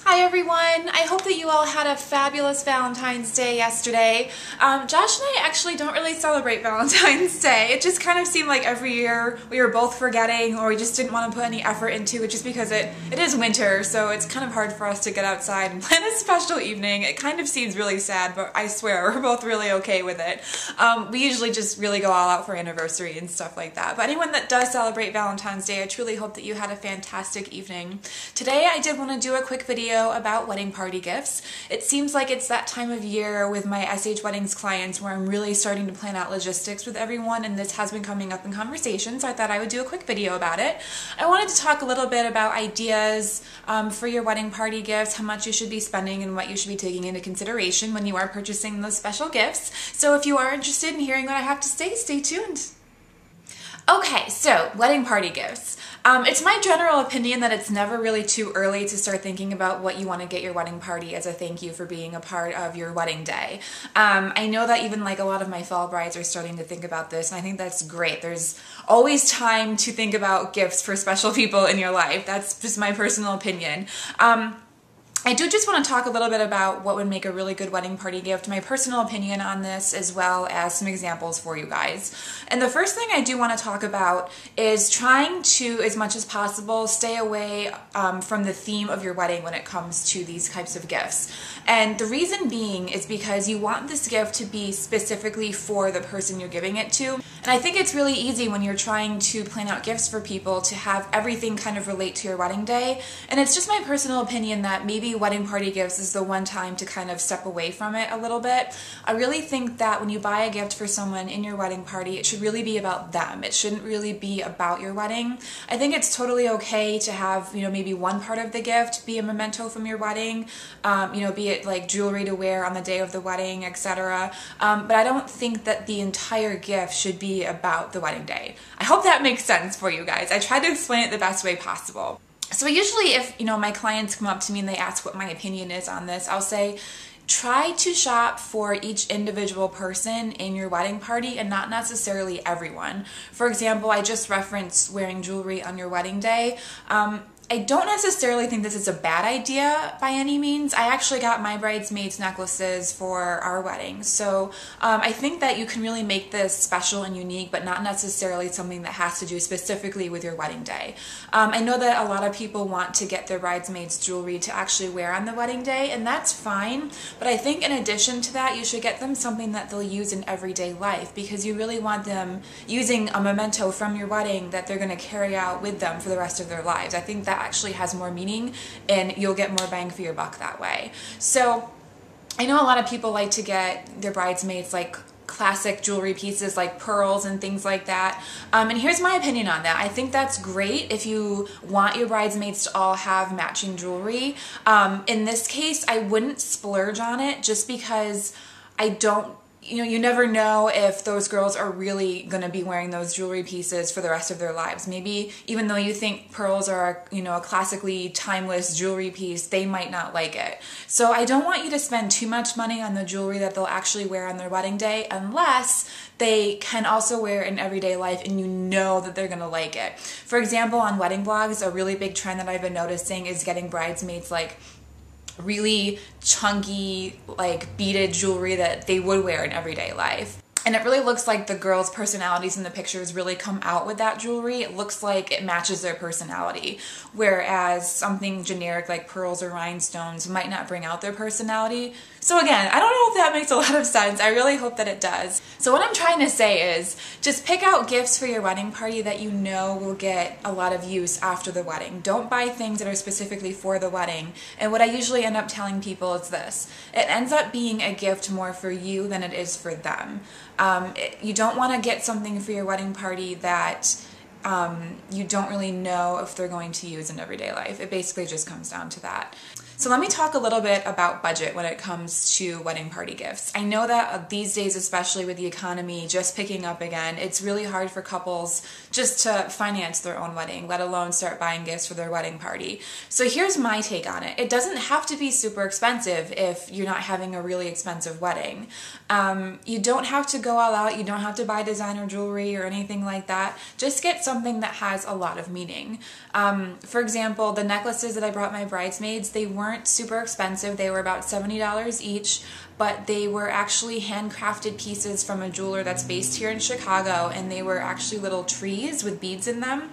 Hi everyone! I hope that you all had a fabulous Valentine's Day yesterday. Josh and I actually don't really celebrate Valentine's Day. It just kind of seemed like every year we were both forgetting or we just didn't want to put any effort into it just because it is winter, so it's kind of hard for us to get outside and plan a special evening. It kind of seems really sad, but I swear we're both really okay with it. We usually just really go all out for anniversary and stuff like that. But anyone that does celebrate Valentine's Day, I truly hope that you had a fantastic evening. Today I did want to do a quick video about wedding party gifts. It seems like it's that time of year with my SHWeddings clients where I'm really starting to plan out logistics with everyone, and this has been coming up in conversation, so I thought I would do a quick video about it. I wanted to talk a little bit about ideas for your wedding party gifts, how much you should be spending and what you should be taking into consideration when you are purchasing those special gifts. So if you are interested in hearing what I have to say, stay tuned. Okay, so wedding party gifts. It's my general opinion that it's never really too early to start thinking about what you want to get your wedding party as a thank you for being a part of your wedding day. I know that even like a lot of my fall brides are starting to think about this, and I think that's great. There's always time to think about gifts for special people in your life. That's just my personal opinion. I do just want to talk a little bit about what would make a really good wedding party gift, my personal opinion on this, as well as some examples for you guys. And the first thing I do want to talk about is trying to, as much as possible, stay away from the theme of your wedding when it comes to these types of gifts. And the reason being is because you want this gift to be specifically for the person you're giving it to. And I think it's really easy when you're trying to plan out gifts for people to have everything kind of relate to your wedding day. And it's just my personal opinion that maybe wedding party gifts is the one time to kind of step away from it a little bit. I really think that when you buy a gift for someone in your wedding party, it should really be about them. It shouldn't really be about your wedding. I think it's totally okay to have, maybe one part of the gift be a memento from your wedding, be it like jewelry to wear on the day of the wedding, etc. But I don't think that the entire gift should be about the wedding day. I hope that makes sense for you guys. I tried to explain it the best way possible. So usually if, my clients come up to me and they ask what my opinion is on this, I'll say, try to shop for each individual person in your wedding party and not necessarily everyone. For example, I just referenced wearing jewelry on your wedding day. I don't necessarily think this is a bad idea by any means. I actually got my bridesmaids necklaces for our wedding. So I think that you can really make this special and unique, but not necessarily something that has to do specifically with your wedding day. I know that a lot of people want to get their bridesmaids jewelry to actually wear on the wedding day, and that's fine. But I think in addition to that, you should get them something that they'll use in everyday life, because you really want them using a memento from your wedding that they're going to carry out with them for the rest of their lives. I think that actually has more meaning and you'll get more bang for your buck that way. So I know a lot of people like to get their bridesmaids like classic jewelry pieces like pearls and things like that. And here's my opinion on that. I think that's great if you want your bridesmaids to all have matching jewelry. In this case, I wouldn't splurge on it just because I don't you never know if those girls are really going to be wearing those jewelry pieces for the rest of their lives. Maybe even though you think pearls are, a classically timeless jewelry piece, they might not like it. So I don't want you to spend too much money on the jewelry that they'll actually wear on their wedding day unless they can also wear it in everyday life and you know that they're going to like it. For example, on wedding vlogs, a really big trend that I've been noticing is getting bridesmaids like really chunky, like beaded jewelry that they would wear in everyday life. And it really looks like the girls' personalities in the pictures really come out with that jewelry. It looks like it matches their personality. Whereas something generic like pearls or rhinestones might not bring out their personality. So again, I don't know if that makes a lot of sense. I really hope that it does. So what I'm trying to say is just pick out gifts for your wedding party that you know will get a lot of use after the wedding. Don't buy things that are specifically for the wedding. And what I usually end up telling people is this. It ends up being a gift more for you than it is for them. You don't want to get something for your wedding party that you don't really know if they're going to use in everyday life. It basically just comes down to that. So let me talk a little bit about budget when it comes to wedding party gifts. I know that these days, especially with the economy just picking up again, it's really hard for couples just to finance their own wedding, let alone start buying gifts for their wedding party. So here's my take on it. It doesn't have to be super expensive if you're not having a really expensive wedding. You don't have to go all out. You don't have to buy designer jewelry or anything like that. Just get something that has a lot of meaning. For example, the necklaces that I brought my bridesmaids, they weren't weren't super expensive. They were about $70 each, but they were actually handcrafted pieces from a jeweler that's based here in Chicago, and they were actually little trees with beads in them.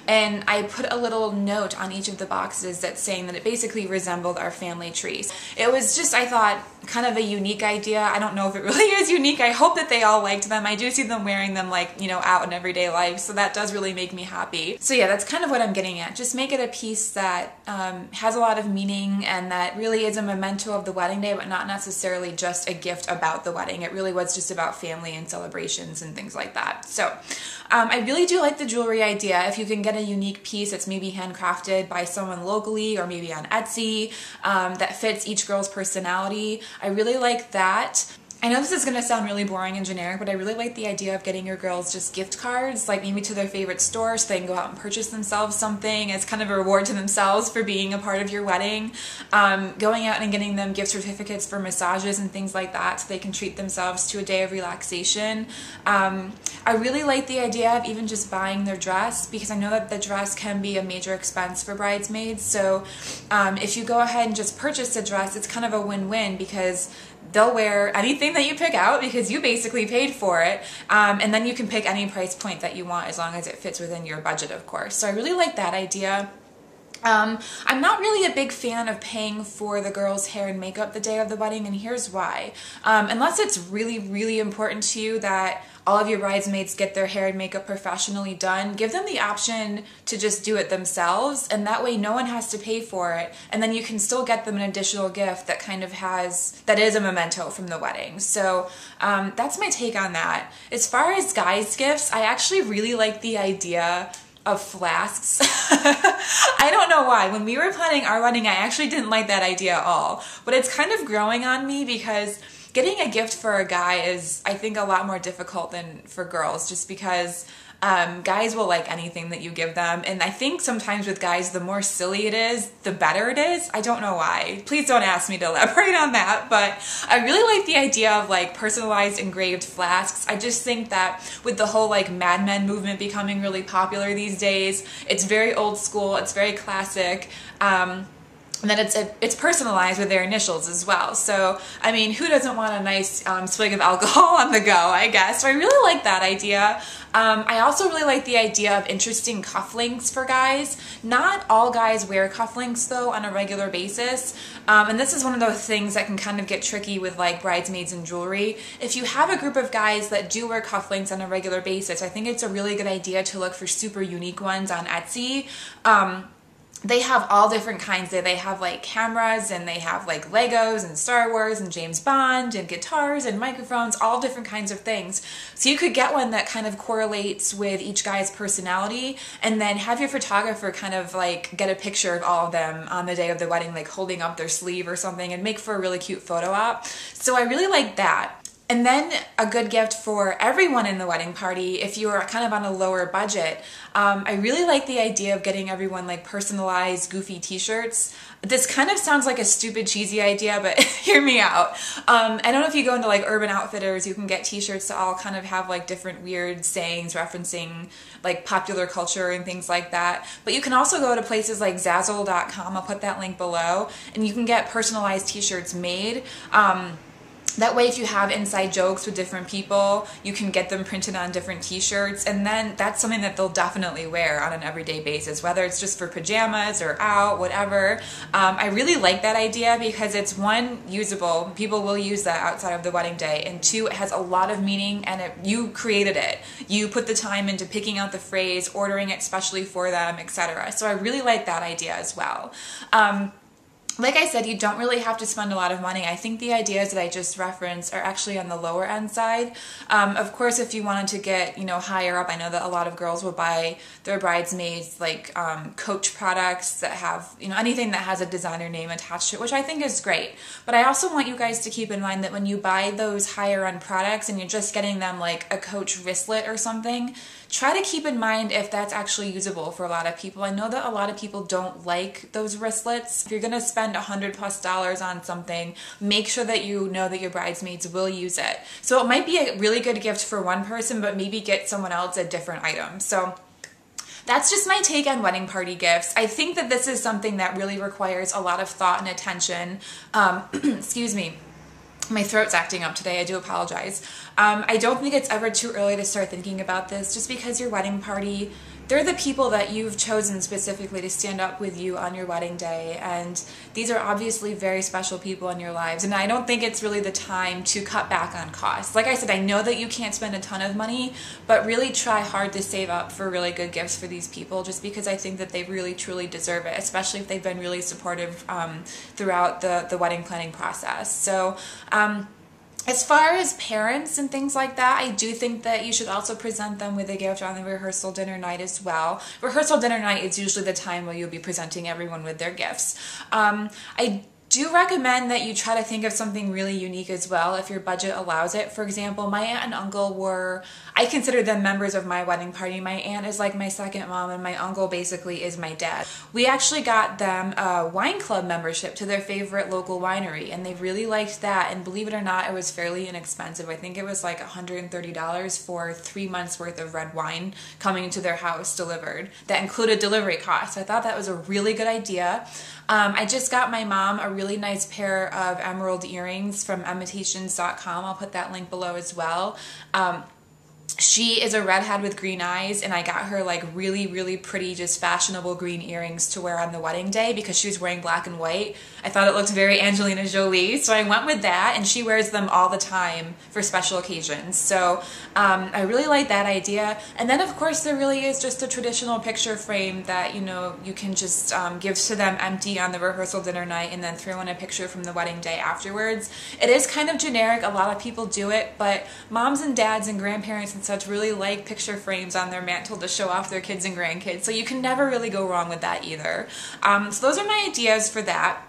And I put a little note on each of the boxes that's saying that it basically resembled our family trees. It was just, I thought, kind of a unique idea. I don't know if it really is unique. I hope that they all liked them. I do see them wearing them, like, you know, out in everyday life, so that does really make me happy. So yeah, that's kind of what I'm getting at. Just make it a piece that has a lot of meaning and that really is a memento of the wedding day, but not necessarily just a gift about the wedding. It really was just about family and celebrations and things like that. So I really do like the jewelry idea. If you can get a unique piece that's maybe handcrafted by someone locally or maybe on Etsy that fits each girl's personality, I really like that. I know this is going to sound really boring and generic, but I really like the idea of getting your girls just gift cards, like maybe to their favorite store so they can go out and purchase themselves something as kind of a reward to themselves for being a part of your wedding. Going out and getting them gift certificates for massages and things like that so they can treat themselves to a day of relaxation. I really like the idea of even just buying their dress, because I know that the dress can be a major expense for bridesmaids. So if you go ahead and just purchase a dress, it's kind of a win-win, because they'll wear anything that you pick out because you basically paid for it, and then you can pick any price point that you want as long as it fits within your budget, of course. So I really like that idea. I'm not really a big fan of paying for the girl's hair and makeup the day of the wedding, and here's why. Unless it's really, really important to you that all of your bridesmaids get their hair and makeup professionally done, give them the option to just do it themselves, and that way no one has to pay for it, and then you can still get them an additional gift that kind of that is a memento from the wedding. So that's my take on that. As far as guys' gifts, I actually really like the idea of flasks. I don't know why. When we were planning our wedding, I actually didn't like that idea at all, but it's kind of growing on me, because getting a gift for a guy is, I think, a lot more difficult than for girls, just because guys will like anything that you give them, and I think sometimes with guys, the more silly it is, the better it is. I don't know why. Please don't ask me to elaborate on that, but I really like the idea of like personalized engraved flasks. I just think that with the whole like Mad Men movement becoming really popular these days, it's very old school, it's very classic. And then it's personalized with their initials as well. So, I mean, who doesn't want a nice swig of alcohol on the go, I guess? So I really like that idea. I also really like the idea of interesting cufflinks for guys. Not all guys wear cufflinks, though, on a regular basis. And this is one of those things that can kind of get tricky with like bridesmaids and jewelry. If you have a group of guys that do wear cufflinks on a regular basis, I think it's a really good idea to look for super unique ones on Etsy. They have all different kinds. They have like cameras, and they have like Legos and Star Wars and James Bond and guitars and microphones, all different kinds of things. So you could get one that kind of correlates with each guy's personality, and then have your photographer kind of like get a picture of all of them on the day of the wedding, like holding up their sleeve or something, and make for a really cute photo op. So I really like that. And then a good gift for everyone in the wedding party, if you're kind of on a lower budget, I really like the idea of getting everyone like personalized, goofy t-shirts. This kind of sounds like a stupid, cheesy idea, but hear me out. I don't know if you go into like Urban Outfitters, you can get t-shirts that all kind of have like different weird sayings referencing like popular culture and things like that. But you can also go to places like Zazzle.com, I'll put that link below, and you can get personalized t-shirts made. That way, if you have inside jokes with different people, you can get them printed on different t-shirts, and then that's something that they'll definitely wear on an everyday basis, whether it's just for pajamas or out, whatever. I really like that idea because it's, one, usable. People will use that outside of the wedding day, and two, it has a lot of meaning, and you created it. You put the time into picking out the phrase, ordering it specially for them, etc. So I really like that idea as well. Like I said, you don't really have to spend a lot of money. I think the ideas that I just referenced are actually on the lower end side. Of course, if you wanted to get, higher up, I know that a lot of girls will buy their bridesmaids like Coach products that have, anything that has a designer name attached to it, which I think is great. But I also want you guys to keep in mind that when you buy those higher end products and you're just getting them like a Coach wristlet or something, try to keep in mind if that's actually usable for a lot of people. I know that a lot of people don't like those wristlets. If you're gonna spend $100+ on something, make sure that you know that your bridesmaids will use it. So it might be a really good gift for one person, but maybe get someone else a different item. So that's just my take on wedding party gifts. I think that this is something that really requires a lot of thought and attention. Excuse me. My throat's acting up today. I do apologize. I don't think it's ever too early to start thinking about this, just because your wedding party, they're the people that you've chosen specifically to stand up with you on your wedding day, and these are obviously very special people in your lives, and I don't think it's really the time to cut back on costs. Like I said, I know that you can't spend a ton of money, but really try hard to save up for really good gifts for these people, just because I think that they really truly deserve it, especially if they've been really supportive throughout the wedding planning process. So as far as parents and things like that, I do think that you should also present them with a gift on the rehearsal dinner night as well. Rehearsal dinner night is usually the time where you'll be presenting everyone with their gifts. I do recommend that you try to think of something really unique as well if your budget allows it. For example, my aunt and uncle were, I consider them members of my wedding party. My aunt is like my second mom, and my uncle basically is my dad. We actually got them a wine club membership to their favorite local winery, and they really liked that, and believe it or not, it was fairly inexpensive. I think it was like $130 for 3 months worth of red wine coming to their house delivered. That included delivery costs. I thought that was a really good idea. I just got my mom a really nice pair of emerald earrings from imitations.com. I'll put that link below as well. She is a redhead with green eyes, and I got her like really, really pretty, just fashionable green earrings to wear on the wedding day because she was wearing black and white. I thought it looked very Angelina Jolie, so I went with that, and she wears them all the time for special occasions. So I really like that idea. And then of course there really is just a traditional picture frame that, you know, you can just give to them empty on the rehearsal dinner night and then throw in a picture from the wedding day afterwards. It is kind of generic. A lot of people do it, but moms and dads and grandparents and such really like picture frames on their mantle to show off their kids and grandkids, so you can never really go wrong with that either. So those are my ideas for that.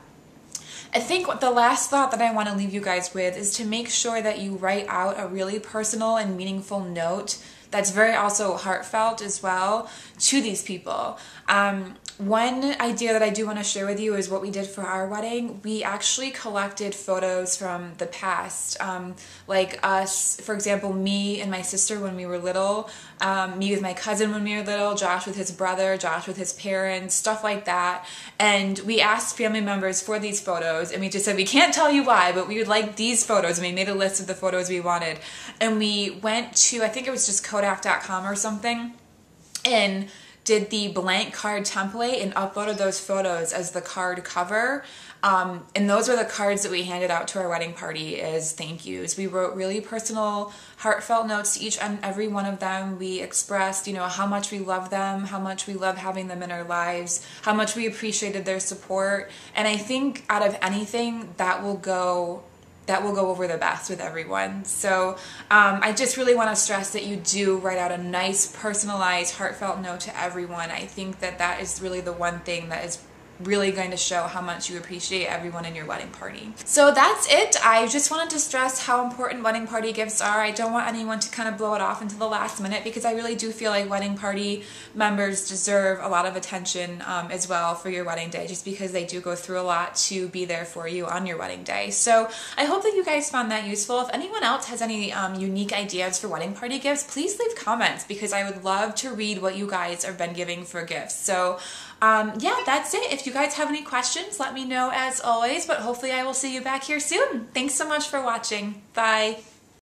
I think the last thought that I want to leave you guys with is to make sure that you write out a really personal and meaningful note that's very also heartfelt as well to these people. One idea that I do want to share with you is what we did for our wedding. We actually collected photos from the past, like us, for example, me and my sister when we were little, me with my cousin when we were little, Josh with his brother, Josh with his parents, stuff like that. And we asked family members for these photos, and we just said, we can't tell you why, but we would like these photos, and we made a list of the photos we wanted. And we went to, I think it was just Kodak.com or something, and did the blank card template and uploaded those photos as the card cover. And those were the cards that we handed out to our wedding party as thank yous. We wrote really personal, heartfelt notes to each and every one of them. We expressed, you know, how much we love them, how much we love having them in our lives, how much we appreciated their support. And I think out of anything, that will go over the best with everyone. So I just really want to stress that you do write out a nice, personalized, heartfelt note to everyone. I think that that is really the one thing that is really going to show how much you appreciate everyone in your wedding party. So that's it. I just wanted to stress how important wedding party gifts are. I don't want anyone to kind of blow it off until the last minute, because I really do feel like wedding party members deserve a lot of attention as well for your wedding day, just because they do go through a lot to be there for you on your wedding day. So I hope that you guys found that useful. If anyone else has any unique ideas for wedding party gifts, please leave comments, because I would love to read what you guys have been giving for gifts. So yeah, that's it. If you guys have any questions, let me know as always, but hopefully I will see you back here soon. Thanks so much for watching. Bye.